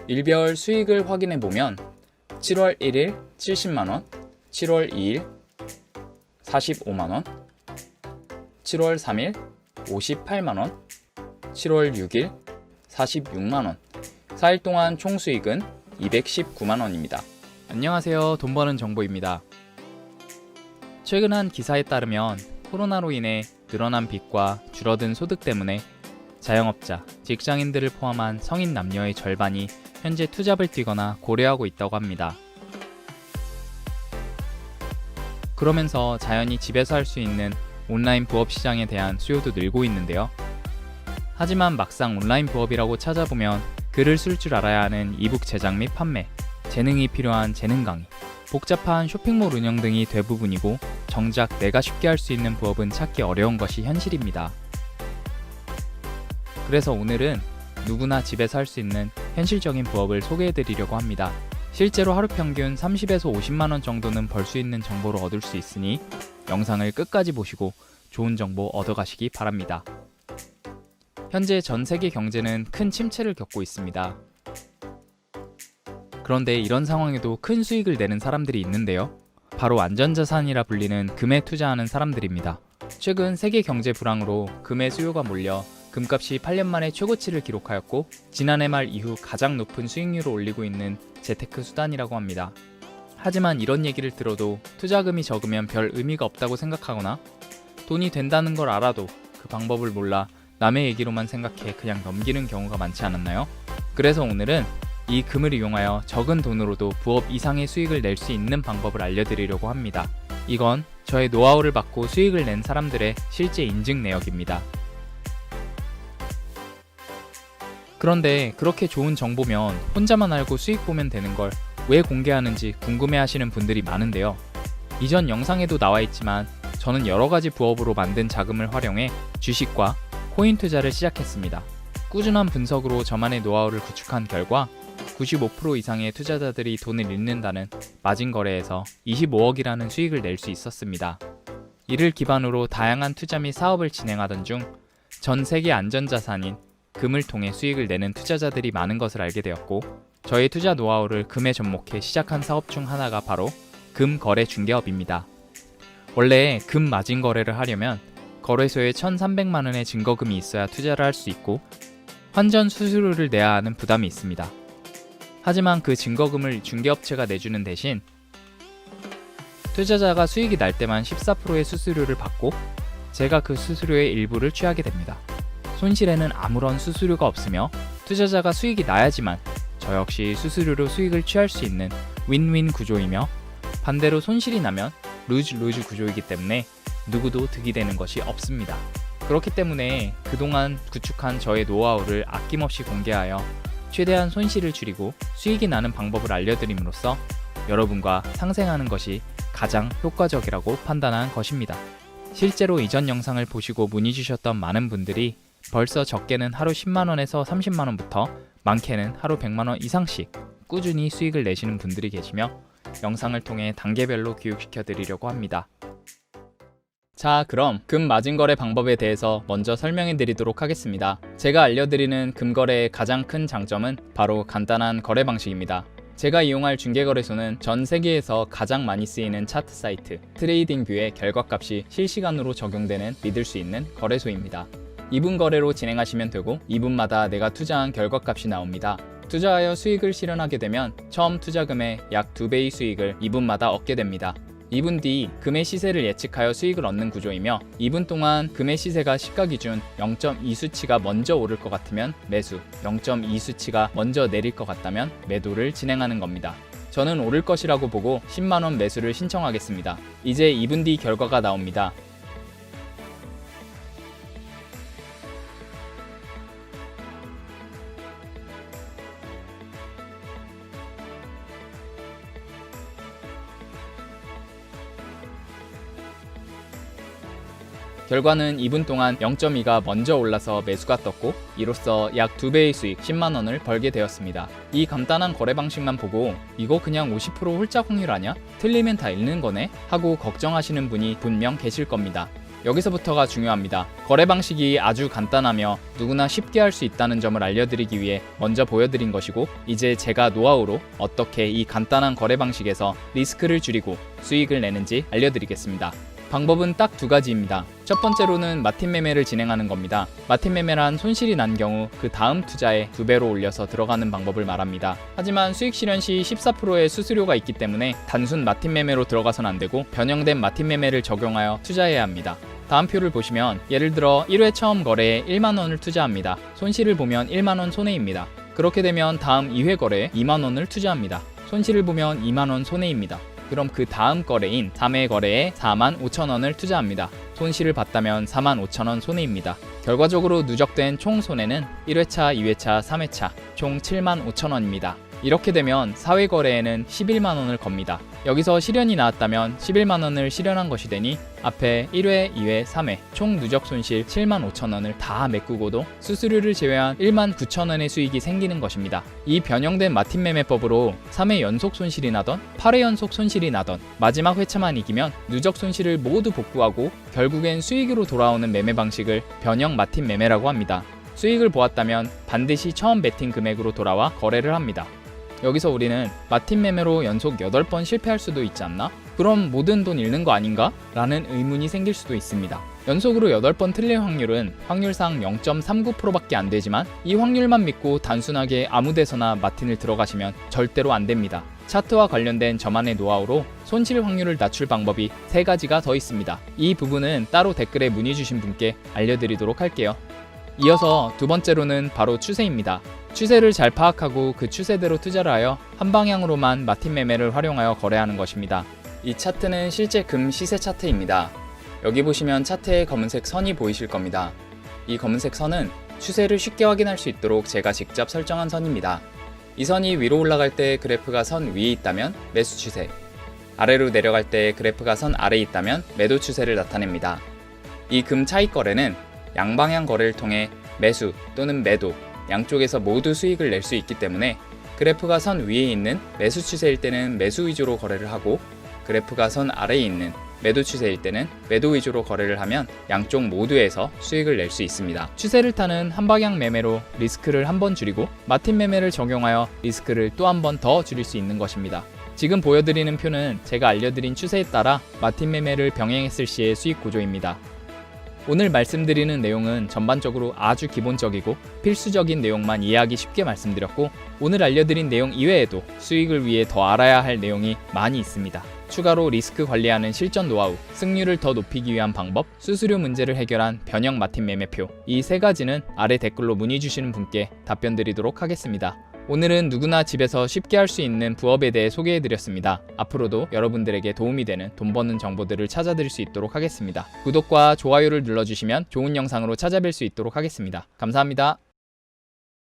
일별 수익을 확인해 보면 7월 1일 70만원, 7월 2일 45만원, 7월 3일 58만원, 7월 6일 46만원, 4일 동안 총 수익은 219만원입니다. 안녕하세요, 돈 버는 정보입니다. 최근 한 기사에 따르면 코로나로 인해 늘어난 빚과 줄어든 소득 때문에 자영업자, 직장인들을 포함한 성인 남녀의 절반이 현재 투잡을 뛰거나 고려하고 있다고 합니다. 그러면서 자연히 집에서 할 수 있는 온라인 부업 시장에 대한 수요도 늘고 있는데요. 하지만 막상 온라인 부업이라고 찾아보면 글을 쓸 줄 알아야 하는 이북 제작 및 판매, 재능이 필요한 재능 강의, 복잡한 쇼핑몰 운영 등이 대부분이고 정작 내가 쉽게 할 수 있는 부업은 찾기 어려운 것이 현실입니다. 그래서 오늘은 누구나 집에서 할 수 있는 현실적인 부업을 소개해드리려고 합니다. 실제로 하루 평균 30에서 50만원 정도는 벌 수 있는 정보를 얻을 수 있으니 영상을 끝까지 보시고 좋은 정보 얻어가시기 바랍니다. 현재 전 세계 경제는 큰 침체를 겪고 있습니다. 그런데 이런 상황에도 큰 수익을 내는 사람들이 있는데요. 바로 안전자산이라 불리는 금에 투자하는 사람들입니다. 최근 세계 경제 불황으로 금의 수요가 몰려 금값이 8년 만에 최고치를 기록하였고 지난해 말 이후 가장 높은 수익률을 올리고 있는 재테크 수단이라고 합니다. 하지만 이런 얘기를 들어도 투자금이 적으면 별 의미가 없다고 생각하거나 돈이 된다는 걸 알아도 그 방법을 몰라 남의 얘기로만 생각해 그냥 넘기는 경우가 많지 않았나요? 그래서 오늘은 이 금을 이용하여 적은 돈으로도 부업 이상의 수익을 낼 수 있는 방법을 알려드리려고 합니다. 이건 저의 노하우를 받고 수익을 낸 사람들의 실제 인증 내역입니다. 그런데 그렇게 좋은 정보면 혼자만 알고 수익 보면 되는 걸 왜 공개하는지 궁금해하시는 분들이 많은데요. 이전 영상에도 나와 있지만 저는 여러가지 부업으로 만든 자금을 활용해 주식과 코인 투자를 시작했습니다. 꾸준한 분석으로 저만의 노하우를 구축한 결과 95% 이상의 투자자들이 돈을 잃는다는 마진 거래에서 25억이라는 수익을 낼 수 있었습니다. 이를 기반으로 다양한 투자 및 사업을 진행하던 중 전 세계 안전자산인 금을 통해 수익을 내는 투자자들이 많은 것을 알게 되었고 저의 투자 노하우를 금에 접목해 시작한 사업 중 하나가 바로 금 거래 중개업입니다. 원래 금 마진 거래를 하려면 거래소에 1,300만 원의 증거금이 있어야 투자를 할 수 있고 환전 수수료를 내야 하는 부담이 있습니다. 하지만 그 증거금을 중개업체가 내주는 대신 투자자가 수익이 날 때만 14%의 수수료를 받고 제가 그 수수료의 일부를 취하게 됩니다. 손실에는 아무런 수수료가 없으며 투자자가 수익이 나야지만 저 역시 수수료로 수익을 취할 수 있는 윈윈 구조이며 반대로 손실이 나면 루즈 구조이기 때문에 누구도 득이 되는 것이 없습니다. 그렇기 때문에 그동안 구축한 저의 노하우를 아낌없이 공개하여 최대한 손실을 줄이고 수익이 나는 방법을 알려드림으로써 여러분과 상생하는 것이 가장 효과적이라고 판단한 것입니다. 실제로 이전 영상을 보시고 문의 주셨던 많은 분들이 벌써 적게는 하루 10만원에서 30만원부터 많게는 하루 100만원 이상씩 꾸준히 수익을 내시는 분들이 계시며 영상을 통해 단계별로 교육시켜 드리려고 합니다. 자, 그럼 금 마진 거래 방법에 대해서 먼저 설명해 드리도록 하겠습니다. 제가 알려드리는 금거래의 가장 큰 장점은 바로 간단한 거래 방식입니다. 제가 이용할 중개거래소는 전 세계에서 가장 많이 쓰이는 차트 사이트 트레이딩뷰의 결과값이 실시간으로 적용되는 믿을 수 있는 거래소입니다. 2분 거래로 진행하시면 되고 2분마다 내가 투자한 결과값이 나옵니다. 투자하여 수익을 실현하게 되면 처음 투자금의 약 2배의 수익을 2분마다 얻게 됩니다. 2분 뒤 금의 시세를 예측하여 수익을 얻는 구조이며 2분 동안 금의 시세가 시가 기준 0.2 수치가 먼저 오를 것 같으면 매수, 0.2 수치가 먼저 내릴 것 같다면 매도를 진행하는 겁니다. 저는 오를 것이라고 보고 10만원 매수를 신청하겠습니다. 이제 2분 뒤 결과가 나옵니다. 결과는 2분 동안 0.2가 먼저 올라서 매수가 떴고 이로써 약 2배의 수익 10만원을 벌게 되었습니다. 이 간단한 거래 방식만 보고 이거 그냥 50% 홀짝 확률 아냐? 틀리면 다 잃는 거네? 하고 걱정하시는 분이 분명 계실 겁니다. 여기서부터가 중요합니다. 거래 방식이 아주 간단하며 누구나 쉽게 할 수 있다는 점을 알려드리기 위해 먼저 보여드린 것이고, 이제 제가 노하우로 어떻게 이 간단한 거래 방식에서 리스크를 줄이고 수익을 내는지 알려드리겠습니다. 방법은 딱 두 가지입니다. 첫 번째로는 마틴 매매를 진행하는 겁니다. 마틴 매매란 손실이 난 경우 그 다음 투자에 2배로 올려서 들어가는 방법을 말합니다. 하지만 수익 실현 시 14%의 수수료가 있기 때문에 단순 마틴 매매로 들어가선 안 되고 변형된 마틴 매매를 적용하여 투자해야 합니다. 다음 표를 보시면 예를 들어 1회 처음 거래에 1만원을 투자합니다. 손실을 보면 1만원 손해입니다. 그렇게 되면 다음 2회 거래에 2만원을 투자합니다. 손실을 보면 2만원 손해입니다. 그럼 그 다음 거래인 3회 거래에 4만 5천원을 투자합니다. 손실을 봤다면 4만 5천원 손해입니다. 결과적으로 누적된 총 손해는 1회차, 2회차, 3회차 총 7만 5천원입니다. 이렇게 되면 4회 거래에는 11만원을 겁니다. 여기서 실현이 나왔다면 11만원을 실현한 것이 되니 앞에 1회, 2회, 3회 총 누적 손실 7만 5천원을 다 메꾸고도 수수료를 제외한 1만 9천원의 수익이 생기는 것입니다. 이 변형된 마틴 매매법으로 3회 연속 손실이 나던 8회 연속 손실이 나던 마지막 회차만 이기면 누적 손실을 모두 복구하고 결국엔 수익으로 돌아오는 매매 방식을 변형 마틴 매매라고 합니다. 수익을 보았다면 반드시 처음 베팅 금액으로 돌아와 거래를 합니다. 여기서 우리는 마틴 매매로 연속 8번 실패할 수도 있지 않나? 그럼 모든 돈 잃는 거 아닌가? 라는 의문이 생길 수도 있습니다. 연속으로 8번 틀릴 확률은 확률상 0.39%밖에 안 되지만 이 확률만 믿고 단순하게 아무 데서나 마틴을 들어가시면 절대로 안 됩니다. 차트와 관련된 저만의 노하우로 손실 확률을 낮출 방법이 3가지가 더 있습니다. 이 부분은 따로 댓글에 문의 주신 분께 알려드리도록 할게요. 이어서 두 번째로는 바로 추세입니다. 추세를 잘 파악하고 그 추세대로 투자를 하여 한 방향으로만 마틴 매매를 활용하여 거래하는 것입니다. 이 차트는 실제 금 시세 차트입니다. 여기 보시면 차트에 검은색 선이 보이실 겁니다. 이 검은색 선은 추세를 쉽게 확인할 수 있도록 제가 직접 설정한 선입니다. 이 선이 위로 올라갈 때 그래프가 선 위에 있다면 매수 추세, 아래로 내려갈 때 그래프가 선 아래에 있다면 매도 추세를 나타냅니다. 이 금 차익 거래는 양방향 거래를 통해 매수 또는 매도 양쪽에서 모두 수익을 낼 수 있기 때문에 그래프가 선 위에 있는 매수 추세일 때는 매수 위주로 거래를 하고 그래프가 선 아래에 있는 매도 추세일 때는 매도 위주로 거래를 하면 양쪽 모두에서 수익을 낼 수 있습니다. 추세를 타는 한방향 매매로 리스크를 한 번 줄이고 마틴 매매를 적용하여 리스크를 또 한 번 더 줄일 수 있는 것입니다. 지금 보여드리는 표는 제가 알려드린 추세에 따라 마틴 매매를 병행했을 시의 수익 구조입니다. 오늘 말씀드리는 내용은 전반적으로 아주 기본적이고 필수적인 내용만 이해하기 쉽게 말씀드렸고, 오늘 알려드린 내용 이외에도 수익을 위해 더 알아야 할 내용이 많이 있습니다. 추가로 리스크 관리하는 실전 노하우, 승률을 더 높이기 위한 방법, 수수료 문제를 해결한 변형 마틴 매매표, 이 3가지는 아래 댓글로 문의 주시는 분께 답변 드리도록 하겠습니다. 오늘은 누구나 집에서 쉽게 할 수 있는 부업에 대해 소개해드렸습니다. 앞으로도 여러분들에게 도움이 되는 돈 버는 정보들을 찾아드릴 수 있도록 하겠습니다. 구독과 좋아요를 눌러주시면 좋은 영상으로 찾아뵐 수 있도록 하겠습니다. 감사합니다.